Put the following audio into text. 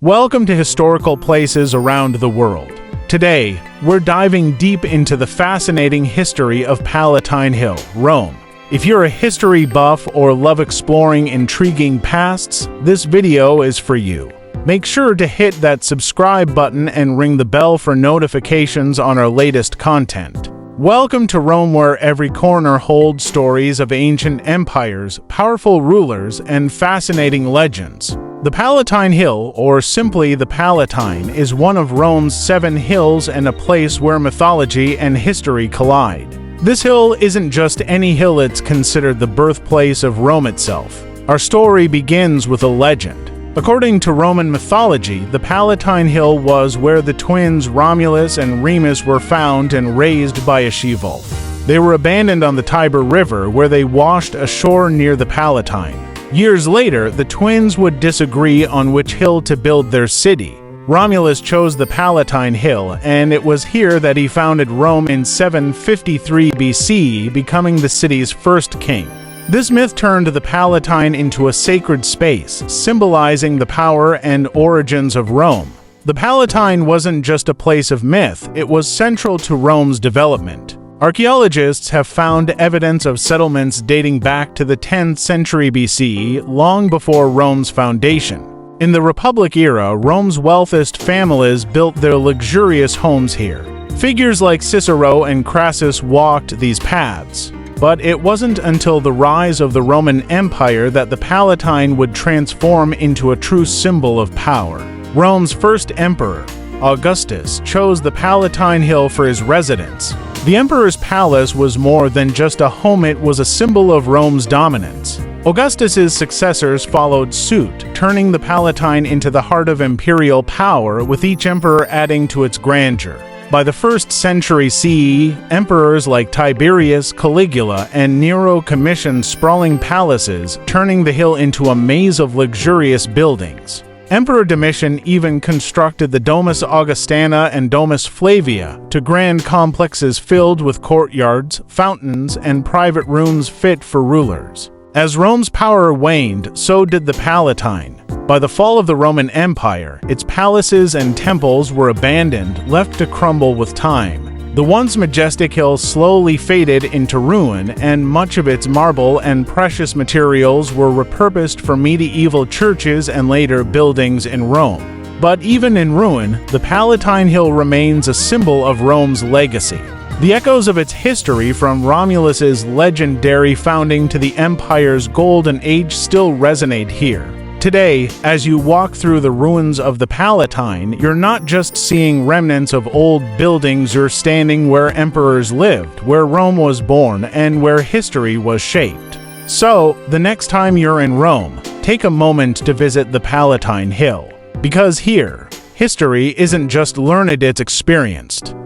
Welcome to Historical Places Around the World. Today, we're diving deep into the fascinating history of Palatine Hill, Rome. If you're a history buff or love exploring intriguing pasts, this video is for you. Make sure to hit that subscribe button and ring the bell for notifications on our latest content. Welcome to Rome, where every corner holds stories of ancient empires, powerful rulers, and fascinating legends. The Palatine Hill, or simply the Palatine, is one of Rome's 7 hills and a place where mythology and history collide. This hill isn't just any hill, it's considered the birthplace of Rome itself. Our story begins with a legend. According to Roman mythology, the Palatine Hill was where the twins Romulus and Remus were found and raised by a she-wolf. They were abandoned on the Tiber River, where they washed ashore near the Palatine. Years later, the twins would disagree on which hill to build their city. Romulus chose the Palatine Hill, and it was here that he founded Rome in 753 BC, becoming the city's first king. This myth turned the Palatine into a sacred space, symbolizing the power and origins of Rome. The Palatine wasn't just a place of myth, it was central to Rome's development. Archaeologists have found evidence of settlements dating back to the 10th century BC, long before Rome's foundation. In the Republic era, Rome's wealthiest families built their luxurious homes here. Figures like Cicero and Crassus walked these paths. But it wasn't until the rise of the Roman Empire that the Palatine would transform into a true symbol of power. Rome's first emperor, Augustus, chose the Palatine Hill for his residence. The emperor's palace was more than just a home, it was a symbol of Rome's dominance. Augustus's successors followed suit, turning the Palatine into the heart of imperial power, with each emperor adding to its grandeur. By the 1st century CE, emperors like Tiberius, Caligula, and Nero commissioned sprawling palaces, turning the hill into a maze of luxurious buildings. Emperor Domitian even constructed the Domus Augustana and Domus Flavia, two grand complexes filled with courtyards, fountains, and private rooms fit for rulers. As Rome's power waned, so did the Palatine. By the fall of the Roman Empire, its palaces and temples were abandoned, left to crumble with time. The once majestic hill slowly faded into ruin, and much of its marble and precious materials were repurposed for medieval churches and later buildings in Rome. But even in ruin, the Palatine Hill remains a symbol of Rome's legacy. The echoes of its history, from Romulus's legendary founding to the empire's golden age, still resonate here. Today, as you walk through the ruins of the Palatine, you're not just seeing remnants of old buildings, you're standing where emperors lived, where Rome was born, and where history was shaped. So, the next time you're in Rome, take a moment to visit the Palatine Hill. Because here, history isn't just learned, it's experienced.